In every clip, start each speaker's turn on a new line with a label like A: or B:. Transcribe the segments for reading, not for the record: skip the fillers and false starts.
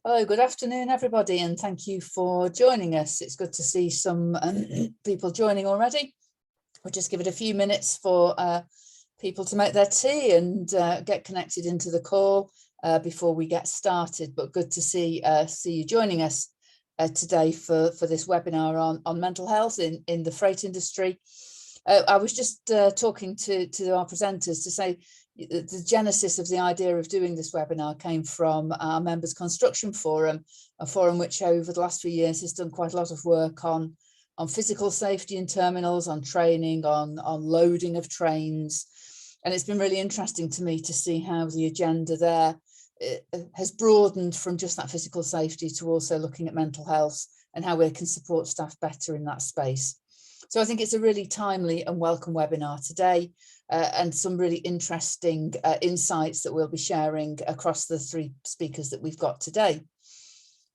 A: Hello, good afternoon, everybody, and thank you for joining us. It's good to see some people joining already. We'll just give it a few minutes for people to make their tea and get connected into the call before we get started. But good to see you joining us today for this webinar on mental health in the freight industry. I was just talking to our presenters to say the genesis of the idea of doing this webinar came from our members construction forum, a forum which over the last few years has done quite a lot of work on physical safety in terminals, on training, on loading of trains. And it's been really interesting to me to see how the agenda there has broadened from just that physical safety to also looking at mental health and how we can support staff better in that space. So I think it's a really timely and welcome webinar today, and some really interesting insights that we'll be sharing across the three speakers that we've got today.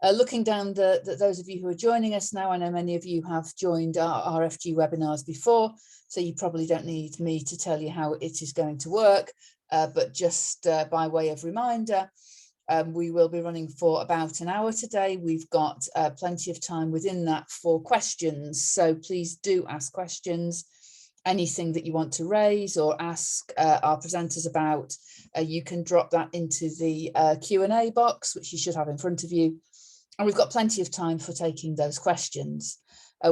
A: Looking down those of you who are joining us now, I know many of you have joined our RFG webinars before, so you probably don't need me to tell you how it is going to work, but just by way of reminder, we will be running for about an hour today. We've got plenty of time within that for questions, so please do ask questions. Anything that you want to raise or ask our presenters about, you can drop that into the Q&A box, which you should have in front of you. And we've got plenty of time for taking those questions.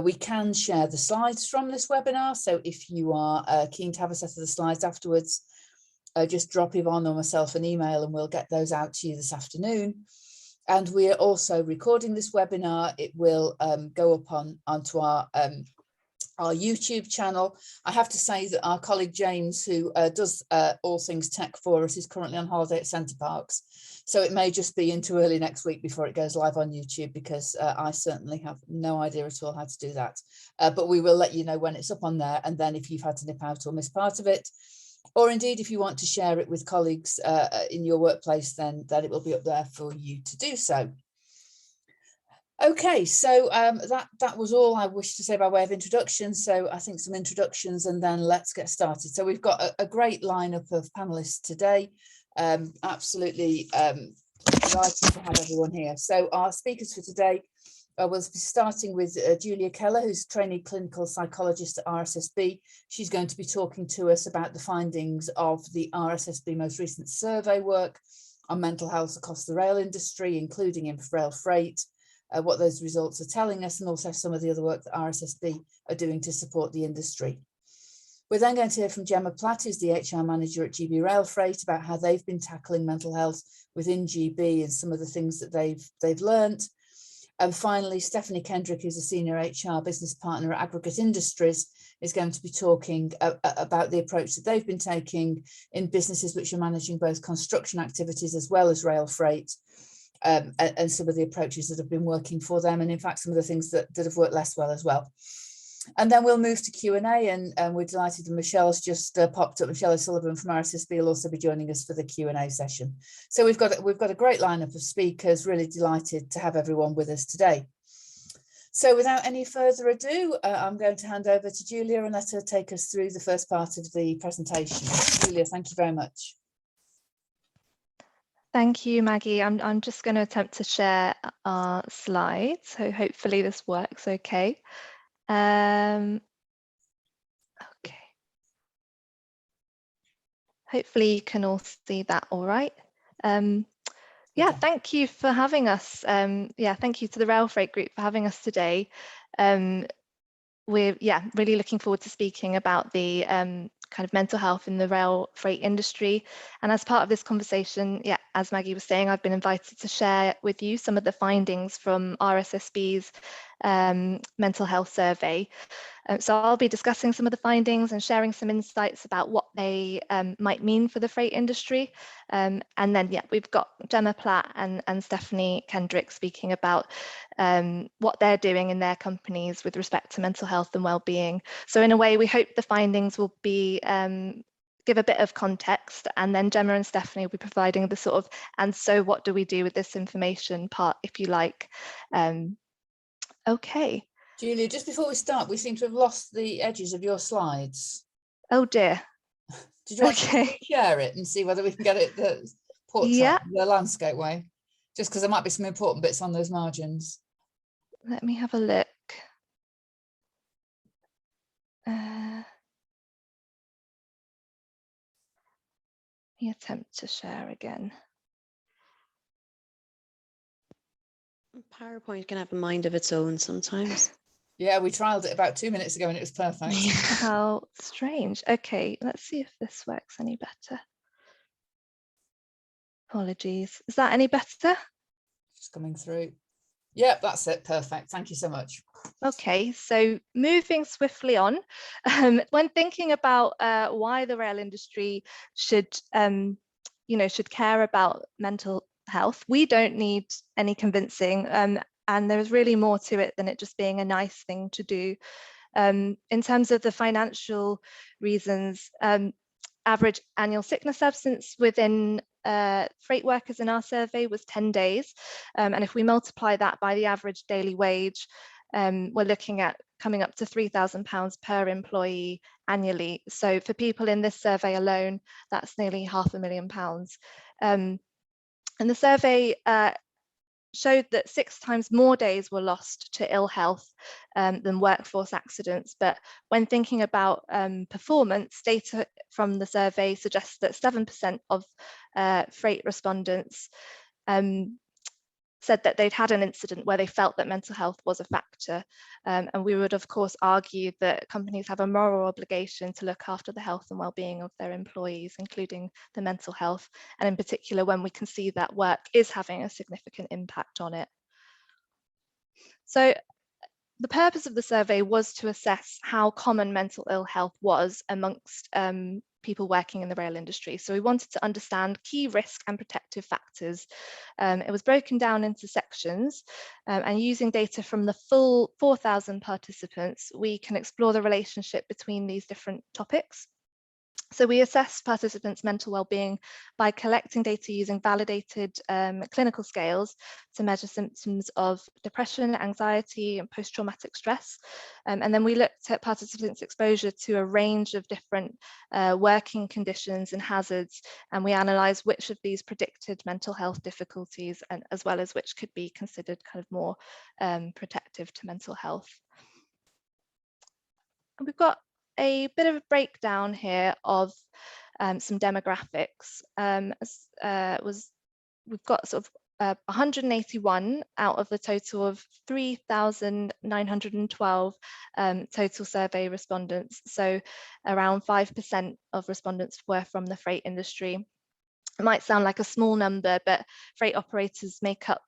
A: We can share the slides from this webinar, so if you are keen to have a set of the slides afterwards, just drop Yvonne or myself an email and we'll get those out to you this afternoon. And we are also recording this webinar. It will go up onto our YouTube channel. I have to say that our colleague James, who does all things tech for us, is currently on holiday at Centre Parks. So it may just be into early next week before it goes live on YouTube, because I certainly have no idea at all how to do that. But we will let you know when it's up on there. And then if you've had to nip out or miss part of it, or indeed if you want to share it with colleagues in your workplace, then it will be up there for you to do so. Okay, so that was all I wish to say by way of introduction. So I think some introductions and then let's get started. So we've got a great lineup of panelists today. Absolutely delighted to have everyone here. So our speakers for today will be starting with Julia Keller, who's a trainee clinical psychologist at RSSB. She's going to be talking to us about the findings of the RSSB most recent survey work on mental health across the rail industry, including in rail freight. What those results are telling us, and also some of the other work that RSSB are doing to support the industry. We're then going to hear from Gemma Platt, who's the HR manager at GB Rail Freight, about how they've been tackling mental health within GB and some of the things that they've learnt. And finally, Stephanie Kendrick, who's a senior HR business partner at Aggregate Industries, is going to be talking about the approach that they've been taking in businesses which are managing both construction activities as well as rail freight. And some of the approaches that have been working for them, and in fact some of the things that have worked less well as well. And then we'll move to Q&A, and we're delighted that Michelle's just popped up. Michelle Sullivan from RSSB will also be joining us for the Q&A session. So we've got a great lineup of speakers. Really delighted to have everyone with us today. So without any further ado, I'm going to hand over to Julia and let her take us through the first part of the presentation. Julia, thank you very much.
B: Thank you, Maggie. I'm just going to attempt to share our slides, so hopefully this works okay. Okay. Hopefully you can all see that all right. Yeah, thank you for having us. Yeah, thank you to the Rail Freight Group for having us today. We're really looking forward to speaking about the kind of mental health in the rail freight industry. And as part of this conversation, as Maggie was saying, I've been invited to share with you some of the findings from RSSB's mental health survey. So I'll be discussing some of the findings and sharing some insights about what they might mean for the freight industry. And then, we've got Gemma Platt and Stephanie Kendrick speaking about what they're doing in their companies with respect to mental health and well-being. So in a way, we hope the findings will be give a bit of context, and then Gemma and Stephanie will be providing the sort of, and so what do we do with this information part, if you like. Okay.
A: Julia, just before we start, we seem to have lost the edges of your slides.
B: Oh dear.
A: Did you want to share it and see whether we can get it the portrait, the landscape way? just because there might be some important bits on those margins.
B: Let me have a look. Let me attempt to share again.
C: PowerPoint can have a mind of its own sometimes.
A: Yeah, we trialed it about 2 minutes ago and it was perfect.
B: How strange. Okay, let's see if this works any better. Apologies. Is that any better?
A: Just coming through. Yep, that's it. Perfect. Thank you so much.
B: Okay, so moving swiftly on, when thinking about why the rail industry should, should care about mental health, we don't need any convincing, and there's really more to it than it just being a nice thing to do. In terms of the financial reasons, average annual sickness absence within freight workers in our survey was 10 days. And if we multiply that by the average daily wage, we're looking at coming up to £3,000 per employee annually. So for people in this survey alone, that's nearly £500,000. And the survey showed that 6 times more days were lost to ill health than workforce accidents. But when thinking about performance, data from the survey suggests that 7% of freight respondents said that they'd had an incident where they felt that mental health was a factor. And we would, of course, argue that companies have a moral obligation to look after the health and well-being of their employees, including the mental health, and in particular when we can see that work is having a significant impact on it. So the purpose of the survey was to assess how common mental ill health was amongst people working in the rail industry. So we wanted to understand key risk and protective factors. It was broken down into sections, and using data from the full 4,000 participants, we can explore the relationship between these different topics. So we assessed participants' mental well-being by collecting data using validated clinical scales to measure symptoms of depression, anxiety, and post-traumatic stress. And then we looked at participants' exposure to a range of different working conditions and hazards, and we analysed which of these predicted mental health difficulties, and as well as which could be considered kind of more protective to mental health. And we've got a bit of a breakdown here of some demographics. We've got sort of 181 out of the total of 3,912 total survey respondents. So around 5% of respondents were from the freight industry. It might sound like a small number, but freight operators make up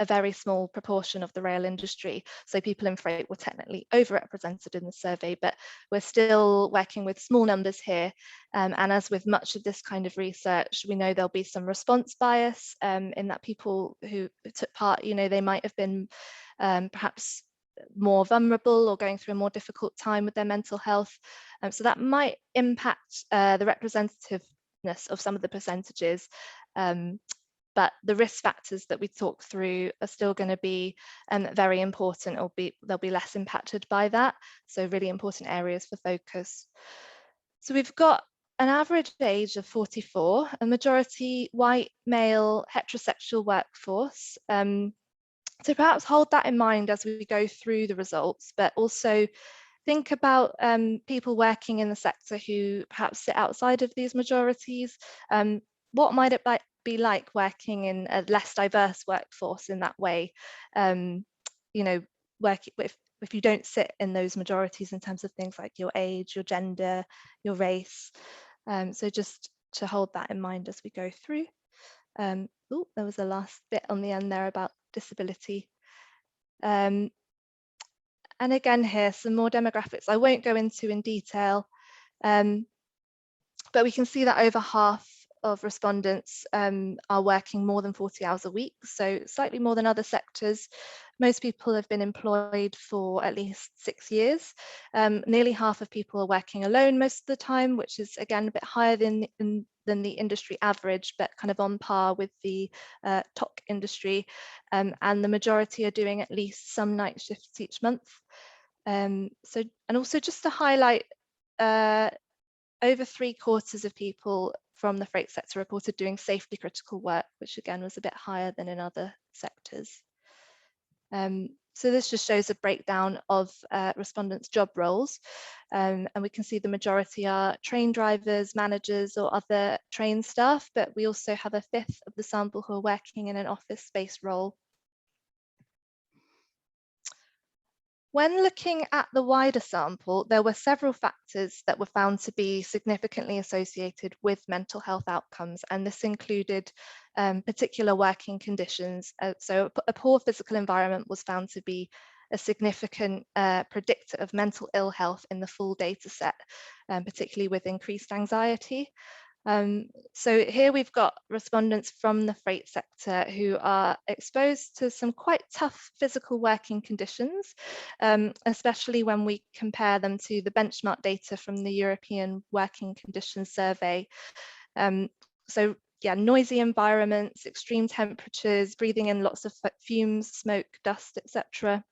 B: a very small proportion of the rail industry. So people in freight were technically overrepresented in the survey, but we're still working with small numbers here. And as with much of this kind of research, we know there'll be some response bias in that people who took part, they might have been perhaps more vulnerable or going through a more difficult time with their mental health. So that might impact the representativeness of some of the percentages. But the risk factors that we talk through are still going to be very important, or they'll be less impacted by that. So really important areas for focus. So we've got an average age of 44, a majority white, male, heterosexual workforce. So perhaps hold that in mind as we go through the results, but also think about people working in the sector who perhaps sit outside of these majorities. What might it be like working in a less diverse workforce in that way? If you don't sit in those majorities in terms of things like your age, your gender, your race. So just to hold that in mind as we go through. There was a last bit on the end there about disability. And again here, some more demographics I won't go into in detail, but we can see that over half of respondents are working more than 40 hours a week, so slightly more than other sectors. Most people have been employed for at least 6 years. Nearly half of people are working alone most of the time, which is again a bit higher than the industry average, but kind of on par with the TOC industry. And the majority are doing at least some night shifts each month. And also just to highlight over 3/4 of people from the freight sector reported doing safety critical work, which again was a bit higher than in other sectors. So this just shows a breakdown of respondents' job roles, and we can see the majority are train drivers, managers or other train staff, but we also have 1/5 of the sample who are working in an office-based role. When looking at the wider sample, there were several factors that were found to be significantly associated with mental health outcomes, and this included particular working conditions. So a poor physical environment was found to be a significant predictor of mental ill health in the full data set, particularly with increased anxiety. So here we've got respondents from the freight sector who are exposed to some quite tough physical working conditions, especially when we compare them to the benchmark data from the European Working Conditions Survey. So yeah, noisy environments, extreme temperatures, breathing in lots of fumes, smoke, dust, etc.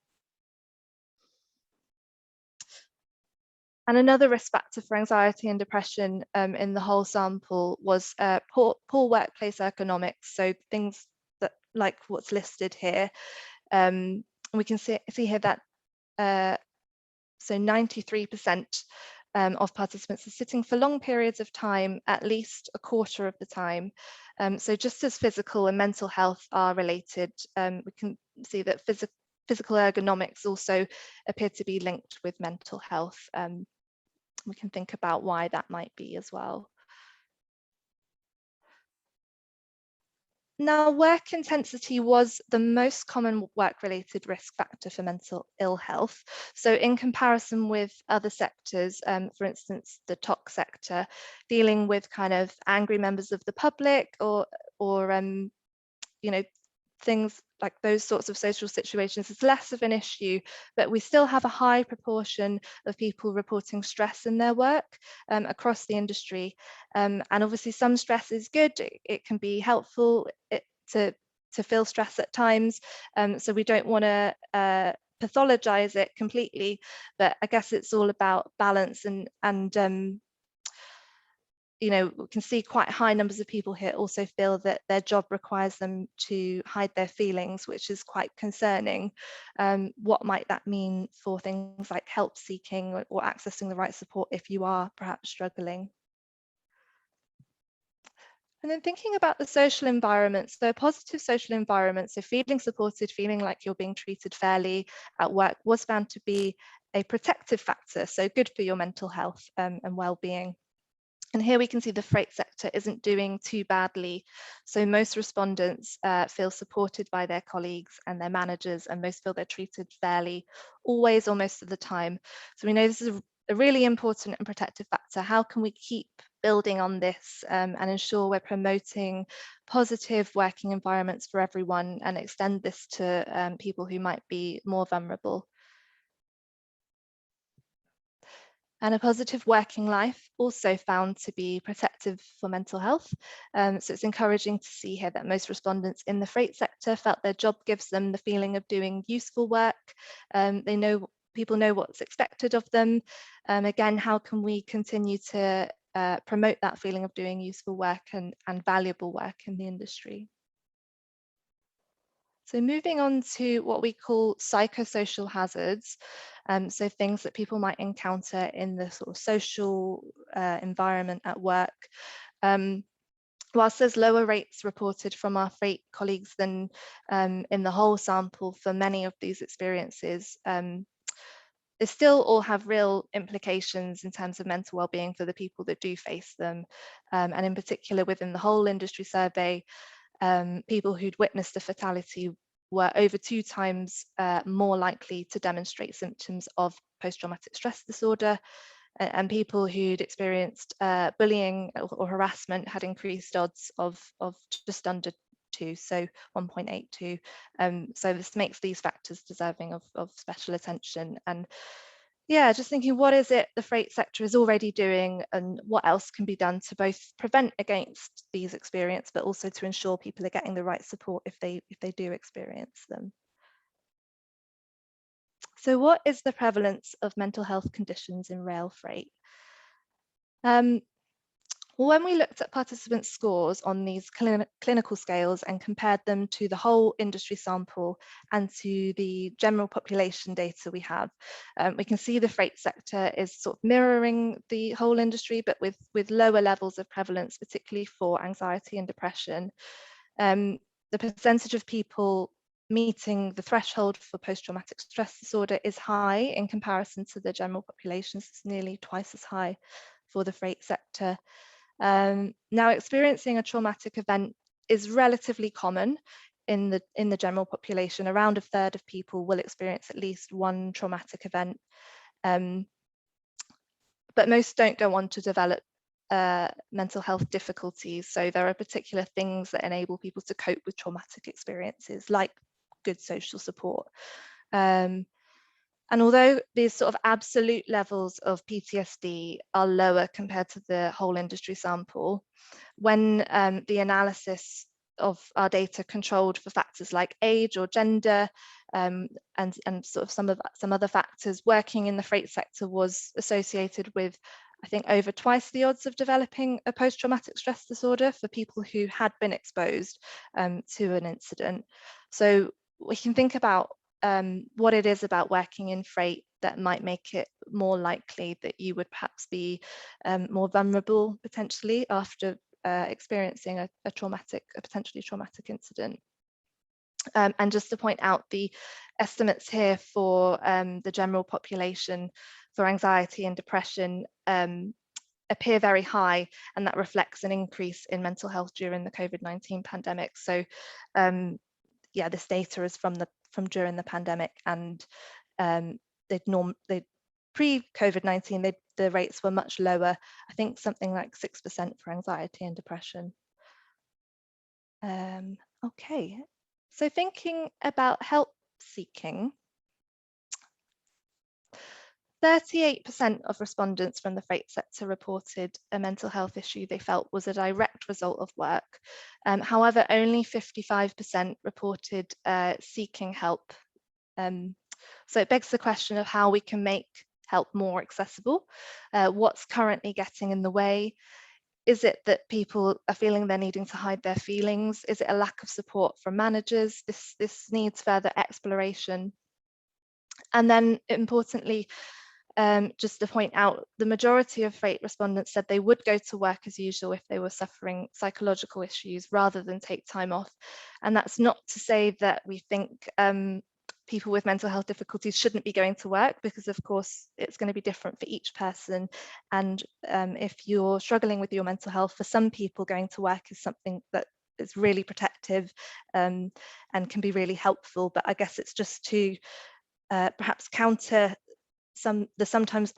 B: And another risk factor for anxiety and depression in the whole sample was poor workplace ergonomics. So things that like what's listed here. We can see here that so 93% of participants are sitting for long periods of time, at least 1/4 of the time. So just as physical and mental health are related, we can see that physical ergonomics also appear to be linked with mental health. We can think about why that might be as well. Now, work intensity was the most common work-related risk factor for mental ill health. So in comparison with other sectors, for instance, the TOC sector, dealing with kind of angry members of the public or you know, things like those sorts of social situations is less of an issue, but we still have a high proportion of people reporting stress in their work across the industry. And obviously some stress is good, it can be helpful to feel stress at times. So we don't want to pathologize it completely, but I guess it's all about balance and you know, we can see quite high numbers of people here also feel that their job requires them to hide their feelings, which is quite concerning. What might that mean for things like help seeking or accessing the right support if you are perhaps struggling? And then thinking about the social environment, so a positive social environment, so feeling supported, feeling like you're being treated fairly at work was found to be a protective factor, so good for your mental health and well-being. And here we can see the freight sector isn't doing too badly. So most respondents feel supported by their colleagues and their managers, and most feel they're treated fairly, always or most of the time. So we know this is a really important and protective factor. How can we keep building on this and ensure we're promoting positive working environments for everyone and extend this to people who might be more vulnerable? And a positive working life also found to be protective for mental health. So it's encouraging to see here that most respondents in the freight sector felt their job gives them the feeling of doing useful work. People know what's expected of them. Again, how can we continue to promote that feeling of doing useful work and valuable work in the industry? So moving on to what we call psychosocial hazards, so things that people might encounter in the sort of social environment at work. Whilst there's lower rates reported from our freight colleagues than in the whole sample for many of these experiences, they still all have real implications in terms of mental well-being for the people that do face them. And in particular within the whole industry survey, people who'd witnessed a fatality were over 2 times more likely to demonstrate symptoms of post-traumatic stress disorder, and people who'd experienced bullying or harassment had increased odds of just under 2, so 1.82. So this makes these factors deserving of special attention. And yeah, just thinking, what is it the freight sector is already doing and what else can be done to both prevent against these experiences, but also to ensure people are getting the right support if they do experience them. So what is the prevalence of mental health conditions in rail freight? When we looked at participant scores on these clinical scales and compared them to the whole industry sample and to the general population data we have, we can see the freight sector is sort of mirroring the whole industry, but with lower levels of prevalence, particularly for anxiety and depression. The percentage of people meeting the threshold for post-traumatic stress disorder is high in comparison to the general population. It's nearly twice as high for the freight sector. Now, experiencing a traumatic event is relatively common in the general population. Around a third of people will experience at least one traumatic event, but most don't go on to develop mental health difficulties. So there are particular things that enable people to cope with traumatic experiences, like good social support. And although these sort of absolute levels of PTSD are lower compared to the whole industry sample, when the analysis of our data controlled for factors like age or gender and sort of some other factors, working in the freight sector was associated with, I think, over twice the odds of developing a post-traumatic stress disorder for people who had been exposed to an incident. So we can think about what it is about working in freight that might make it more likely that you would perhaps be more vulnerable potentially after experiencing a potentially traumatic incident. And just to point out, the estimates here for the general population for anxiety and depression appear very high, and that reflects an increase in mental health during the COVID-19 pandemic. So yeah, this data is from during the pandemic, and pre-COVID-19 the rates were much lower. I think something like 6% for anxiety and depression. Okay, so thinking about help seeking, 38% of respondents from the freight sector reported a mental health issue they felt was a direct result of work. However, only 55% reported seeking help. So it begs the question of how we can make help more accessible. What's currently getting in the way? Is it that people are feeling they're needing to hide their feelings? Is it a lack of support from managers? This needs further exploration. And then importantly, just to point out, the majority of freight respondents said they would go to work as usual if they were suffering psychological issues rather than take time off. And that's not to say that we think people with mental health difficulties shouldn't be going to work, because of course it's going to be different for each person. And if you're struggling with your mental health, for some people going to work is something that is really protective and can be really helpful. But I guess it's just to perhaps counter the sometimes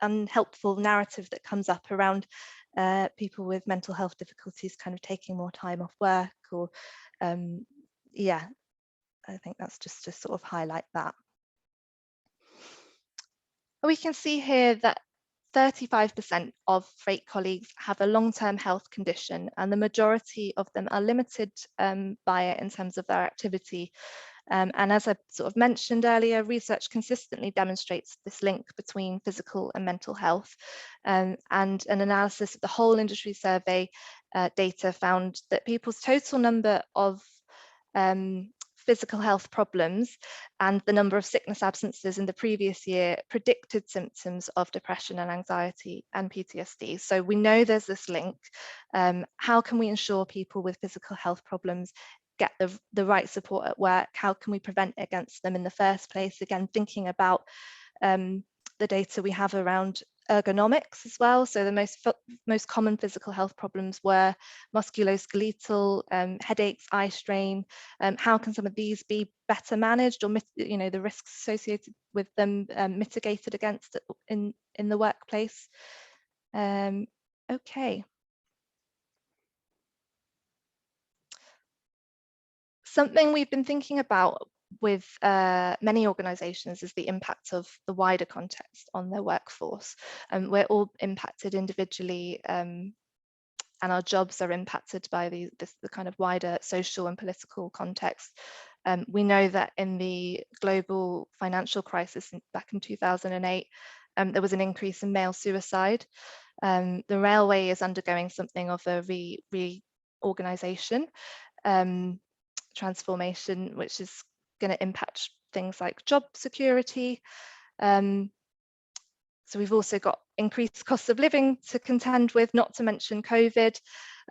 B: unhelpful narrative that comes up around people with mental health difficulties kind of taking more time off work, or yeah, I think that's just to sort of highlight that. We can see here that 35% of freight colleagues have a long-term health condition, and the majority of them are limited by it in terms of their activity. And as I sort of mentioned earlier, research consistently demonstrates this link between physical and mental health. And an analysis of the whole industry survey data found that people's total number of physical health problems and the number of sickness absences in the previous year predicted symptoms of depression and anxiety and PTSD. So we know there's this link. How can we ensure people with physical health problems get the right support at work? How can we prevent against them in the first place? Again, thinking about the data we have around ergonomics as well. So the most common physical health problems were musculoskeletal, headaches, eye strain. How can some of these be better managed, or the risks associated with them mitigated against in the workplace? Okay. Something we've been thinking about with many organisations is the impact of the wider context on their workforce. We're all impacted individually, and our jobs are impacted by the kind of wider social and political context. We know that in the global financial crisis back in 2008, there was an increase in male suicide. The railway is undergoing something of a reorganisation, transformation, which is going to impact things like job security. So we've also got increased costs of living to contend with, not to mention COVID.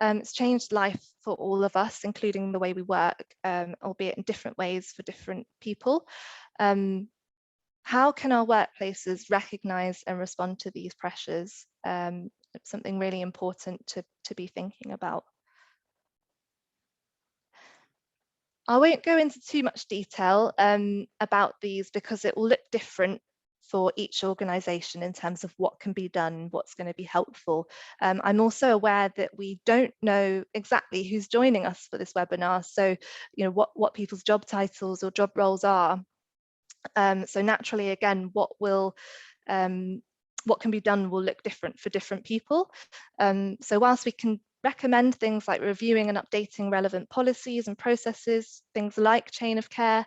B: It's changed life for all of us, including the way we work, albeit in different ways for different people. How can our workplaces recognise and respond to these pressures? It's something really important to be thinking about. I won't go into too much detail about these because it will look different for each organisation in terms of what can be done, what's going to be helpful. I'm also aware that we don't know exactly who's joining us for this webinar, so you know what people's job titles or job roles are. So naturally, again, what can be done will look different for different people. So whilst we can recommend things like reviewing and updating relevant policies and processes, things like chain of care,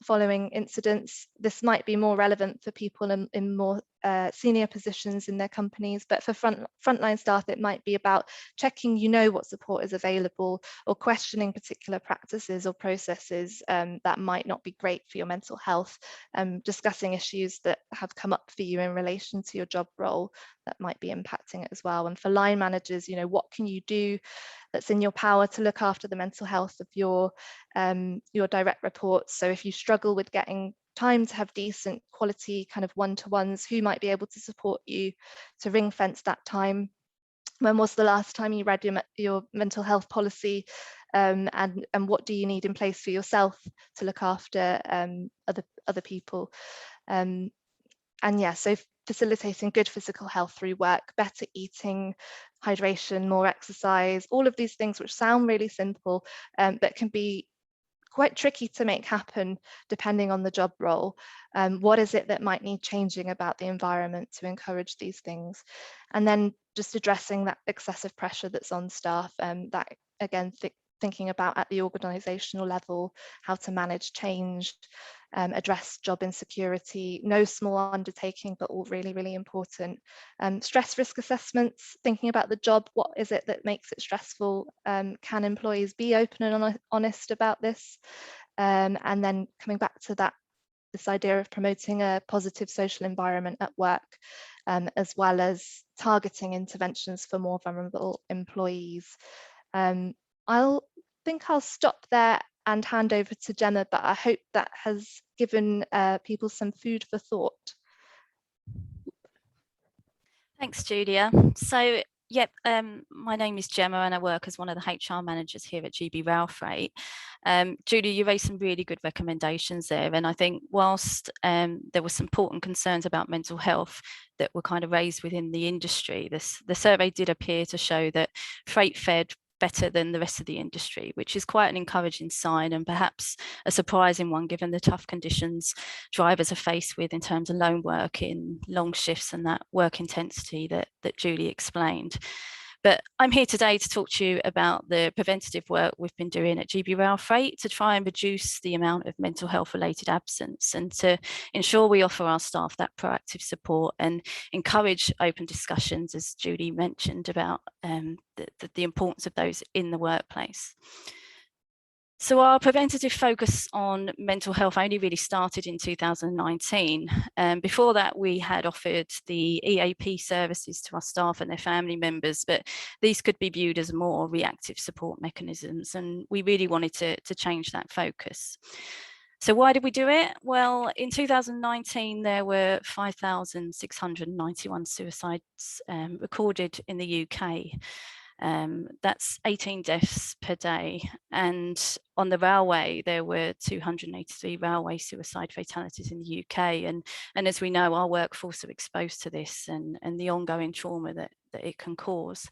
B: following incidents, this might be more relevant for people in more senior positions in their companies, but for frontline staff, it might be about checking what support is available, or questioning particular practices or processes that might not be great for your mental health, discussing issues that have come up for you in relation to your job role that might be impacting it as well. And for line managers, what can you do that's in your power to look after the mental health of your direct reports? So if you struggle with getting time to have decent quality kind of one-to-ones, who might be able to support you to ring fence that time? When was the last time you read your mental health policy, and what do you need in place for yourself to look after other people? And yeah, so facilitating good physical health through work, better eating, hydration, more exercise, all of these things which sound really simple, but can be quite tricky to make happen depending on the job role. What is it that might need changing about the environment to encourage these things? And then just addressing that excessive pressure that's on staff, that again, thinking about at the organisational level, how to manage change, address job insecurity, no small undertaking, but all really, really important. Stress risk assessments, thinking about the job, what is it that makes it stressful? Can employees be open and honest about this? And then coming back to this idea of promoting a positive social environment at work, as well as targeting interventions for more vulnerable employees. I'll stop there and hand over to Gemma, but I hope that has given people some food for thought.
D: Thanks, Julia. So, yep, my name is Gemma and I work as one of the HR managers here at GB Rail Freight. Julia, you raised some really good recommendations there, and I think whilst there were some important concerns about mental health that were kind of raised within the industry, the survey did appear to show that freight fared better than the rest of the industry, which is quite an encouraging sign, and perhaps a surprising one given the tough conditions drivers are faced with in terms of lone working, long shifts, and that work intensity that Julie explained. But I'm here today to talk to you about the preventative work we've been doing at GB Rail Freight to try and reduce the amount of mental health related absence, and to ensure we offer our staff that proactive support and encourage open discussions, as Julie mentioned, about the importance of those in the workplace. So our preventative focus on mental health only really started in 2019. Before that, we had offered the EAP services to our staff and their family members, but these could be viewed as more reactive support mechanisms, and we really wanted to change that focus. So why did we do it? Well, in 2019, there were 5,691 suicides recorded in the UK. That's 18 deaths per day, and on the railway there were 283 railway suicide fatalities in the UK, and as we know, our workforce are exposed to this and the ongoing trauma that it can cause.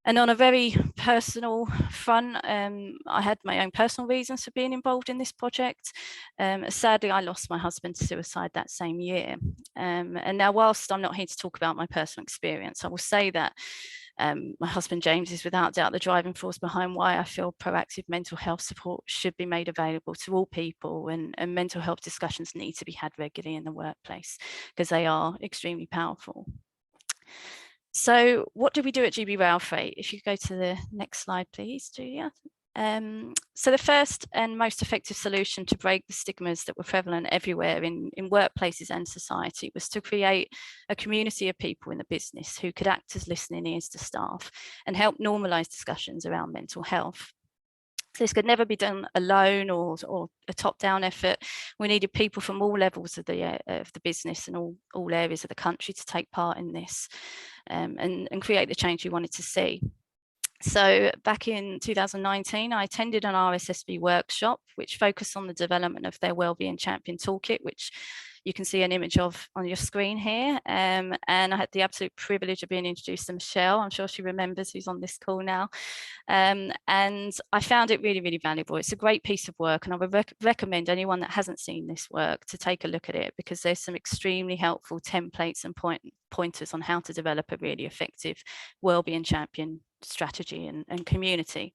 D: And on a very personal front, I had my own personal reasons for being involved in this project. Sadly, I lost my husband to suicide that same year. And now, whilst I'm not here to talk about my personal experience, I will say that my husband James is without doubt the driving force behind why I feel proactive mental health support should be made available to all people, and mental health discussions need to be had regularly in the workplace because they are extremely powerful. So what do we do at GB Rail Freight? If you go to the next slide, please, Julia. So the first and most effective solution to break the stigmas that were prevalent everywhere in workplaces and society was to create a community of people in the business who could act as listening ears to staff and help normalise discussions around mental health. So this could never be done alone or a top-down effort. We needed people from all levels of the business and all areas of the country to take part in this and create the change we wanted to see. So back in 2019, I attended an RSSB workshop, which focused on the development of their Wellbeing Champion Toolkit, which you can see an image of on your screen here. And I had the absolute privilege of being introduced to Michelle. I'm sure she remembers, who's on this call now. And I found it really, really valuable. It's a great piece of work, and I would recommend anyone that hasn't seen this work to take a look at it, because there's some extremely helpful templates and pointers on how to develop a really effective Wellbeing Champion strategy and community.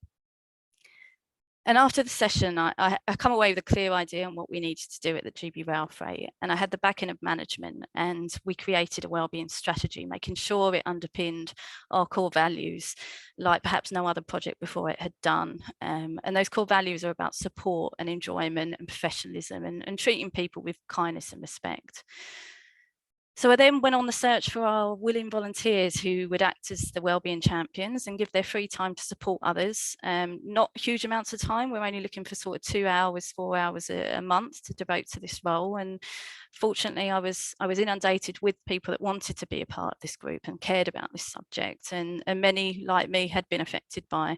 D: And after the session, I come away with a clear idea on what we needed to do at the GB Rail Freight, and I had the backing of management, and we created a wellbeing strategy, making sure it underpinned our core values like perhaps no other project before it had done. And those core values are about support and enjoyment and professionalism and treating people with kindness and respect. So I then went on the search for our willing volunteers who would act as the wellbeing champions and give their free time to support others. Not huge amounts of time. We're only looking for sort of 2 hours, 4 hours a month to devote to this role. And fortunately, I was inundated with people that wanted to be a part of this group and cared about this subject. And many, like me, had been affected by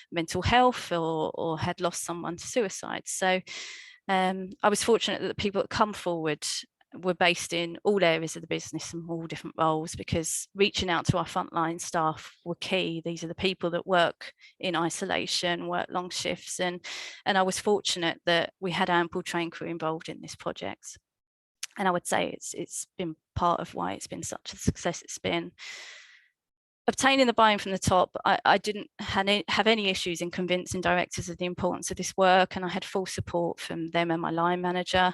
D: mental health or had lost someone to suicide. So I was fortunate that the people that come forward were based in all areas of the business and all different roles, because reaching out to our frontline staff were key. These are the people that work in isolation, work long shifts, and I was fortunate that we had ample trained crew involved in this project. And I would say it's been part of why it's been such a success it's been. Obtaining the buy-in from the top, I didn't have any issues in convincing directors of the importance of this work, and I had full support from them and my line manager.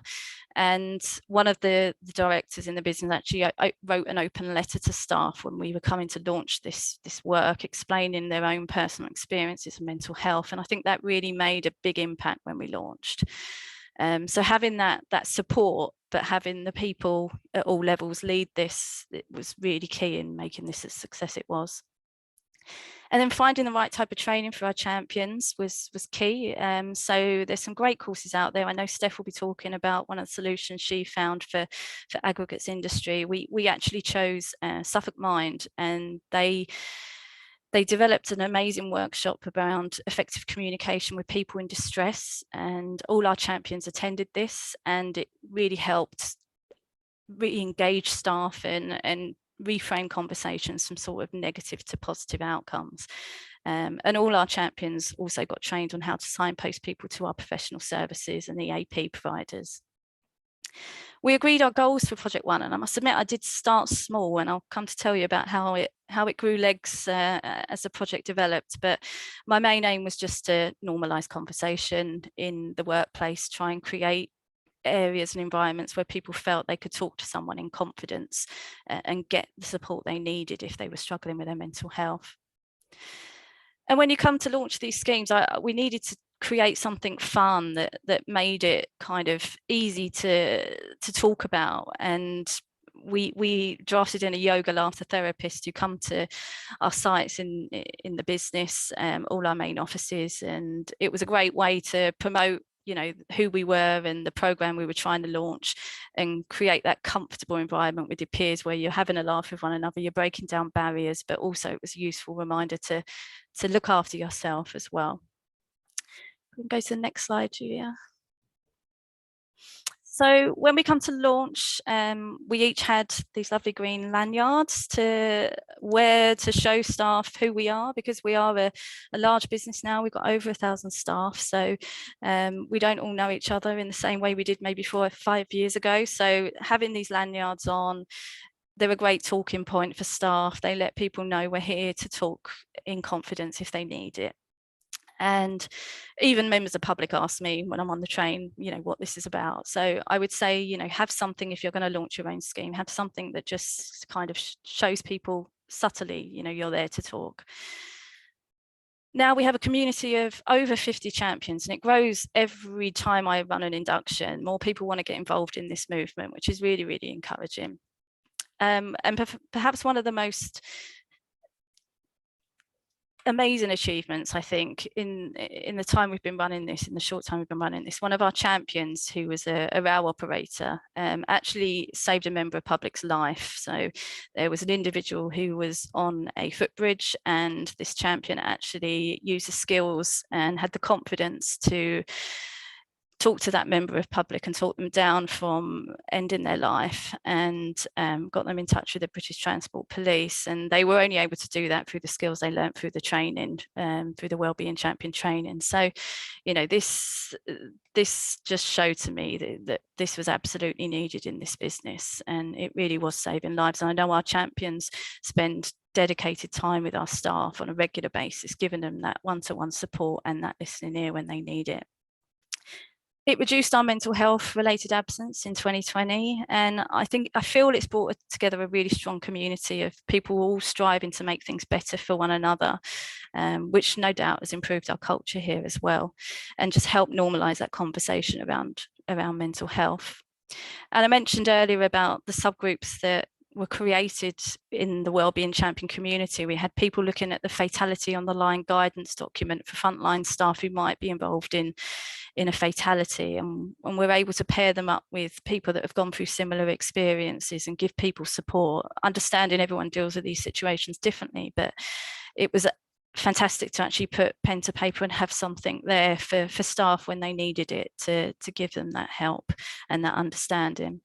D: And one of the directors in the business actually I wrote an open letter to staff when we were coming to launch this work, explaining their own personal experiences of mental health. And I think that really made a big impact when we launched. So having that support, but having the people at all levels lead this, it was really key in making this a success it was. And then finding the right type of training for our champions was key. So there's some great courses out there. I know Steph will be talking about one of the solutions she found for aggregates industry. We actually chose Suffolk Mind, and they developed an amazing workshop around effective communication with people in distress, and all our champions attended this, and it really helped re-engage staff and reframe conversations from sort of negative to positive outcomes. And all our champions also got trained on how to signpost people to our professional services and the AP providers. We agreed our goals for Project One, and I must admit I did start small, and I'll come to tell you about how it grew legs as the project developed. But my main aim was just to normalise conversation in the workplace, try and create areas and environments where people felt they could talk to someone in confidence and get the support they needed if they were struggling with their mental health. And when you come to launch these schemes, we needed to create something fun that made it kind of easy to talk about. And we drafted in a yoga laughter therapist who come to our sites in the business, all our main offices, and it was a great way to promote, you know, who we were and the program we were trying to launch, and create that comfortable environment with your peers where you're having a laugh with one another, you're breaking down barriers, but also it was a useful reminder to look after yourself as well. We can go to the next slide, Julia. So when we come to launch, we each had these lovely green lanyards to wear to show staff who we are, because we are a large business now. We've got over 1,000 staff, so we don't all know each other in the same way we did maybe 4 or 5 years ago. So having these lanyards on, they're a great talking point for staff. They let people know we're here to talk in confidence if they need it. And even members of the public ask me when I'm on the train, you know, what this is about. So I would say, you know, have something, if you're going to launch your own scheme, have something that just kind of shows people subtly, you know, you're there to talk. Now we have a community of over 50 champions, and it grows every time I run an induction. More people want to get involved in this movement, which is really, really encouraging. And perhaps one of the most amazing achievements, I think, in the time we've been running this, in the short time we've been running this, one of our champions, who was a rail operator, actually saved a member of public's life. So there was an individual who was on a footbridge, and this champion actually used the skills and had the confidence to talk to that member of public and talk them down from ending their life, and got them in touch with the British Transport Police. And they were only able to do that through the skills they learned through the training, through the Wellbeing Champion training. So, you know, this just showed to me that this was absolutely needed in this business, and it really was saving lives. And I know our champions spend dedicated time with our staff on a regular basis, giving them that one-to-one support and that listening ear when they need it. It reduced our mental health related absence in 2020. And I feel it's brought together a really strong community of people all striving to make things better for one another, which no doubt has improved our culture here as well, and just helped normalise that conversation around mental health. And I mentioned earlier about the subgroups that were created in the Wellbeing Champion community. We had people looking at the fatality on the line guidance document for frontline staff who might be involved in a fatality, and we're able to pair them up with people that have gone through similar experiences and give people support, understanding everyone deals with these situations differently. But it was fantastic to actually put pen to paper and have something there for staff when they needed it, to give them that help and that understanding.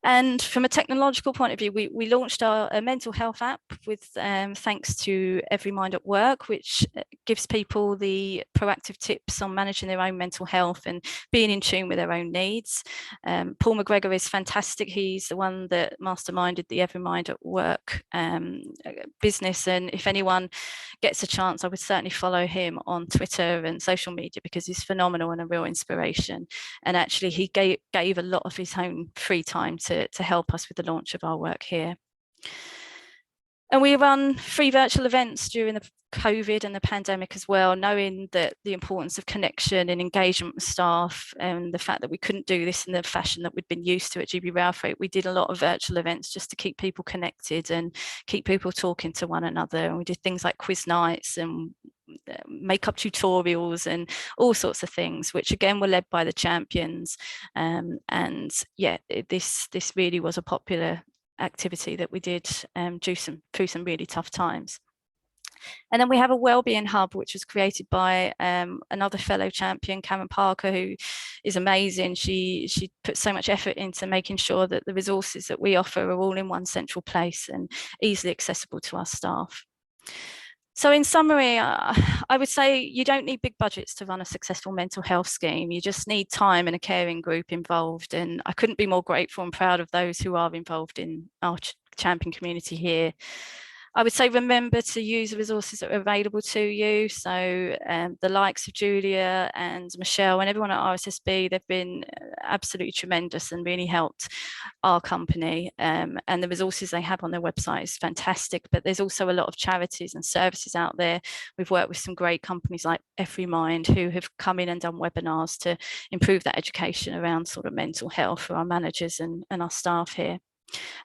D: And from a technological point of view, we launched a mental health app with thanks to Every Mind at Work, which gives people the proactive tips on managing their own mental health and being in tune with their own needs. Paul McGregor is fantastic. He's the one that masterminded the Every Mind at Work business. And if anyone gets a chance, I would certainly follow him on Twitter and social media, because he's phenomenal and a real inspiration. And actually, he gave a lot of his own free time to help us with the launch of our work here. And we run free virtual events during the COVID and the pandemic as well, knowing that the importance of connection and engagement with staff, and the fact that we couldn't do this in the fashion that we'd been used to at GB Rail Freight. We did a lot of virtual events just to keep people connected and keep people talking to one another. And we did things like quiz nights and makeup tutorials and all sorts of things, which again were led by the champions. And yeah, this really was a popular activity that we did through some really tough times. And then we have a Wellbeing Hub, which was created by another fellow champion, Karen Parker, who is amazing. She put so much effort into making sure that the resources that we offer are all in one central place and easily accessible to our staff. So in summary, I would say you don't need big budgets to run a successful mental health scheme. You just need time and a caring group involved. And I couldn't be more grateful and proud of those who are involved in our champion community here. I would say remember to use the resources that are available to you. So the likes of Julia and Michelle and everyone at RSSB, they've been absolutely tremendous and really helped our company. And the resources they have on their website is fantastic. But there's also a lot of charities and services out there. We've worked with some great companies like Every Mind, who have come in and done webinars to improve that education around sort of mental health for our managers and our staff here.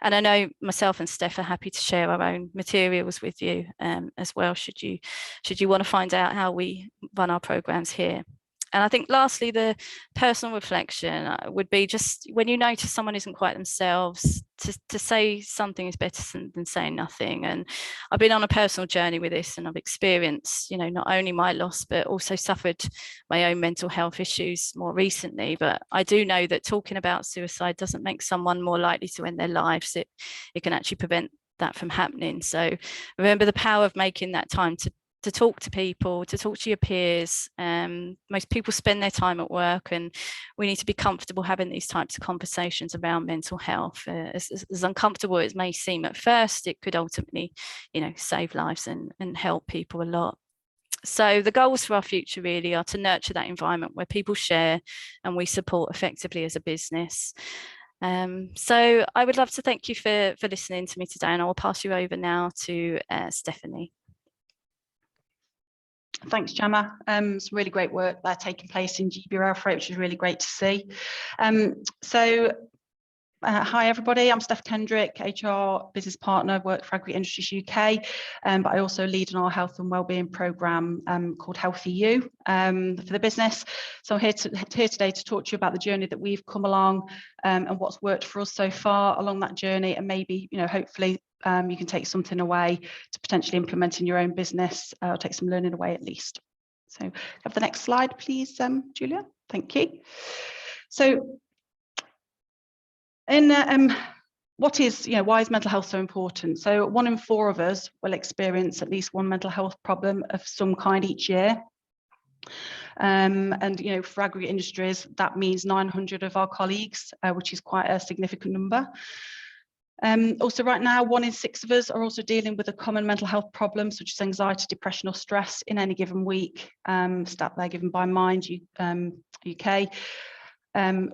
D: And I know myself and Steph are happy to share our own materials with you as well, should you want to find out how we run our programs here. And I think lastly, the personal reflection would be just when you notice someone isn't quite themselves, to say something is better than saying nothing. And I've been on a personal journey with this, and I've experienced, not only my loss, but also suffered my own mental health issues more recently. But I do know that talking about suicide doesn't make someone more likely to end their lives. It can actually prevent that from happening. So remember the power of making that time to talk to people, to talk to your peers. Most people spend their time at work, and we need to be comfortable having these types of conversations around mental health. As uncomfortable as it may seem at first, it could ultimately, save lives and help people a lot. So the goals for our future really are to nurture that environment where people share and we support effectively as a business. So I would love to thank you for listening to me today, and I will pass you over now to Stephanie.
E: Thanks, Gemma. Some really great work there taking place in GB Railfreight, which is really great to see. Hi everybody, I'm Steph Kendrick, HR business partner, work for Agri Industries UK, but I also lead an our health and wellbeing programme called Healthy You for the business. So I'm here today to talk to you about the journey that we've come along and what's worked for us so far along that journey, and maybe, you know, hopefully you can take something away to potentially implement in your own business, or take some learning away at least. So have the next slide, please, Julia. Thank you. So what is, you know, why is mental health so important? So 1 in 4 of us will experience at least one mental health problem of some kind each year. And, you know, for Agri Industries, that means 900 of our colleagues, which is quite a significant number. Also right now, 1 in 6 of us are also dealing with a common mental health problem, such as anxiety, depression or stress in any given week. Stat there given by Mind UK.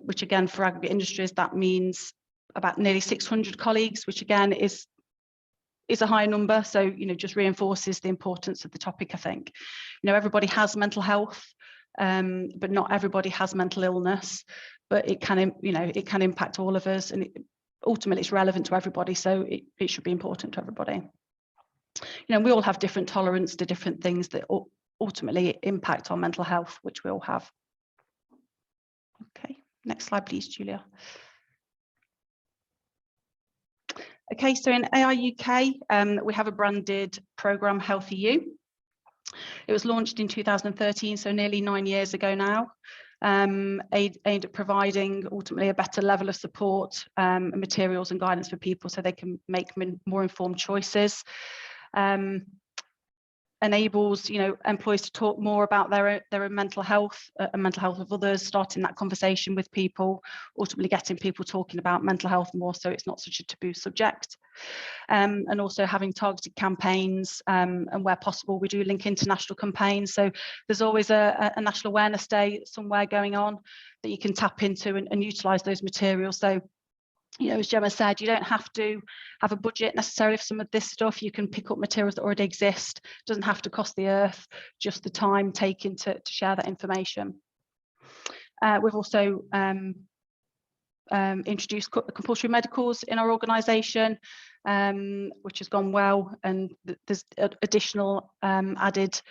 E: Which again, for Agri Industries, that means about nearly 600 colleagues, which again is a high number. So, you know, just reinforces the importance of the topic, I think. You know, everybody has mental health, but not everybody has mental illness, but it can, you know, it can impact all of us, and ultimately it's relevant to everybody. So it should be important to everybody. You know, we all have different tolerance to different things that ultimately impact our mental health, which we all have. Okay, next slide, please, Julia. Okay, so in AI UK, we have a branded programme, Healthy You. It was launched in 2013, so nearly 9 years ago now, aimed at providing ultimately a better level of support and materials and guidance for people so they can make more informed choices. Enables, you know, employees to talk more about their own mental health and mental health of others, starting that conversation with people, ultimately getting people talking about mental health more so it's not such a taboo subject. And also having targeted campaigns, and where possible we do link international campaigns. So there's always a National Awareness Day somewhere going on that you can tap into and utilise those materials. So, you know, as Gemma said, you don't have to have a budget necessarily for some of this stuff. You can pick up materials that already exist. It doesn't have to cost the earth, just the time taken to share that information. We've also introduced compulsory medicals in our organisation, which has gone well, and there's additional added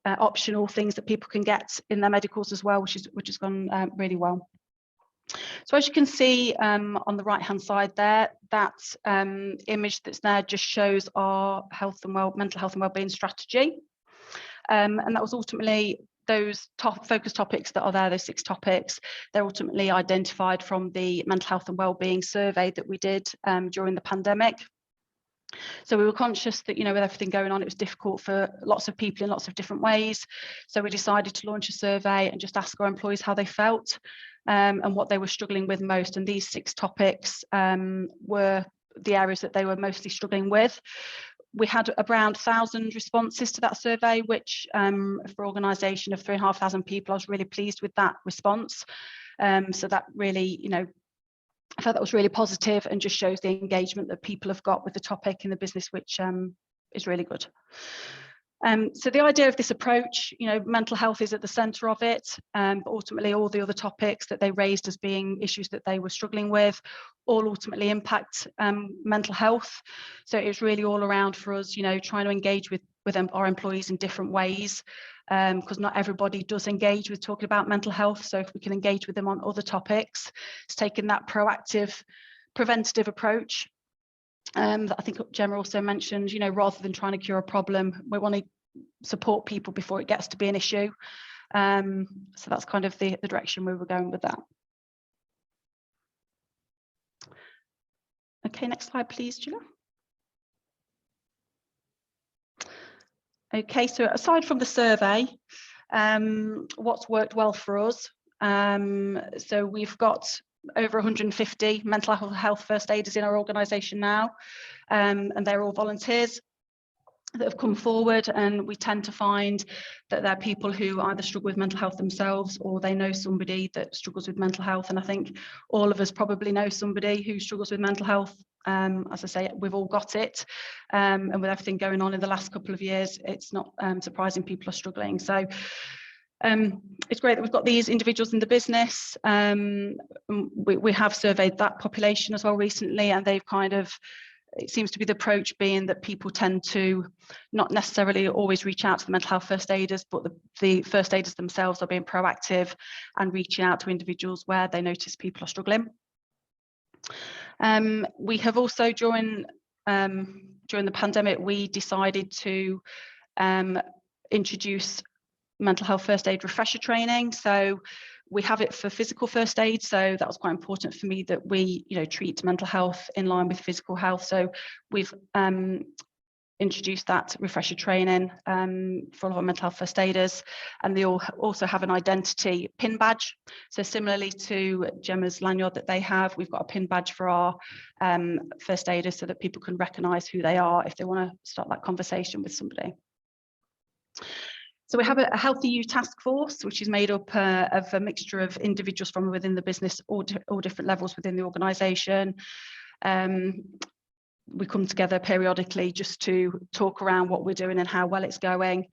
E: optional things that people can get in their medicals as well, which has gone really well. So as you can see on the right hand side there, that image that's there just shows our mental health and wellbeing strategy, and that was ultimately those focus topics that are there, those 6 topics. They're ultimately identified from the mental health and wellbeing survey that we did during the pandemic. So we were conscious that, you know, with everything going on, it was difficult for lots of people in lots of different ways. So we decided to launch a survey and just ask our employees how they felt and what they were struggling with most. And these 6 topics were the areas that they were mostly struggling with. We had around 1,000 responses to that survey, which for an organisation of 3,500 people, I was really pleased with that response. So that really, you know, I thought that was really positive and just shows the engagement that people have got with the topic in the business, which is really good. So the idea of this approach, you know, mental health is at the centre of it, but ultimately all the other topics that they raised as being issues that they were struggling with all ultimately impact mental health. So it was really all around for us, you know, trying to engage with our employees in different ways, because not everybody does engage with talking about mental health. So if we can engage with them on other topics, it's taking that proactive, preventative approach. That I think Gemma also mentioned, you know, rather than trying to cure a problem, we want to support people before it gets to be an issue. So that's kind of the direction we were going with that. Okay, next slide, please, Julia. Okay, so aside from the survey, what's worked well for us? So we've got over 150 mental health first aiders in our organisation now, and they're all volunteers. that have come forward, and we tend to find that they're people who either struggle with mental health themselves, or they know somebody that struggles with mental health. And I think all of us probably know somebody who struggles with mental health. As I say, we've all got it, and with everything going on in the last couple of years, it's not surprising people are struggling. So it's great that we've got these individuals in the business. We have surveyed that population as well recently, and they've kind of, it seems to be the approach being that people tend to not necessarily always reach out to the mental health first aiders, but the first aiders themselves are being proactive and reaching out to individuals where they notice people are struggling. We have also, during the pandemic, we decided to introduce mental health first aid refresher training. So we have it for physical first aid, so that was quite important for me that we, treat mental health in line with physical health. So we've introduced that refresher training for all of our mental health first aiders, and they all also have an identity pin badge. So similarly to Gemma's lanyard that they have, we've got a pin badge for our first aiders so that people can recognise who they are if they want to start that conversation with somebody. So we have a Healthy You task force, which is made up of a mixture of individuals from within the business, all different levels within the organisation. We come together periodically just to talk around what we're doing and how well it's going.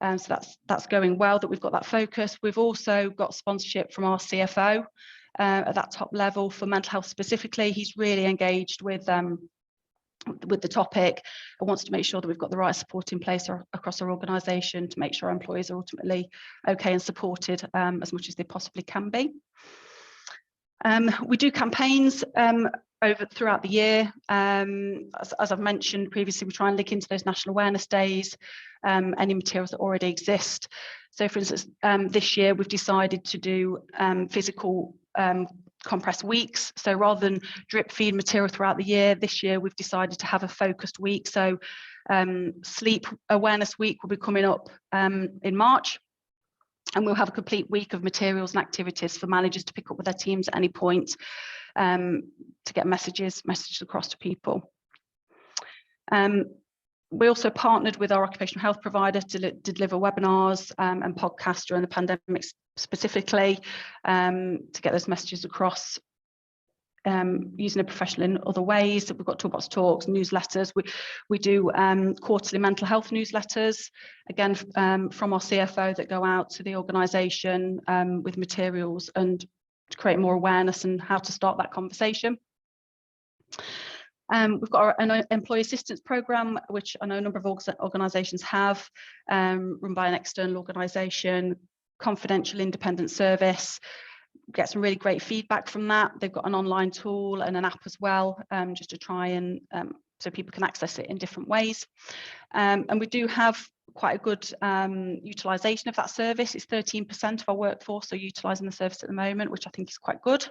E: So that's going well, that we've got that focus. We've also got sponsorship from our CFO at that top level for mental health specifically. He's really engaged with the topic and wants to make sure that we've got the right support in place across our organisation to make sure our employees are ultimately okay and supported as much as they possibly can be. We do campaigns throughout the year. As I've mentioned previously, we try and link into those national awareness days, any materials that already exist. So for instance, this year we've decided to do physical compressed weeks. So rather than drip feed material throughout the year, this year we've decided to have a focused week. So Sleep Awareness Week will be coming up in March, and we'll have a complete week of materials and activities for managers to pick up with their teams at any point to get messages across to people. We also partnered with our occupational health provider to deliver webinars and podcasts during the pandemic specifically to get those messages across using a professional in other ways. We've got Toolbox Talks, newsletters. We do quarterly mental health newsletters, again from our CFO, that go out to the organisation with materials and to create more awareness and how to start that conversation. We've got an employee assistance programme, which I know a number of organisations have, run by an external organisation, confidential independent service. Get some really great feedback from that. They've got an online tool and an app as well, just to try and so people can access it in different ways. And we do have quite a good utilisation of that service. It's 13% of our workforce are utilising the service at the moment, which I think is quite good.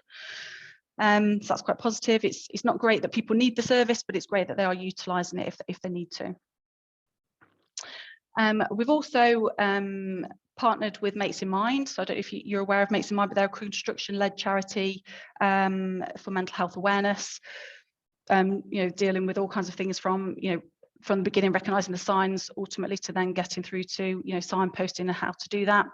E: So that's quite positive. It's not great that people need the service, but it's great that they are utilising it if they need to. We've also partnered with Mates in Mind. So I don't know if you're aware of Mates in Mind, but they're a construction-led charity for mental health awareness. Dealing with all kinds of things from the beginning, recognising the signs, ultimately to then getting through to signposting and how to do that.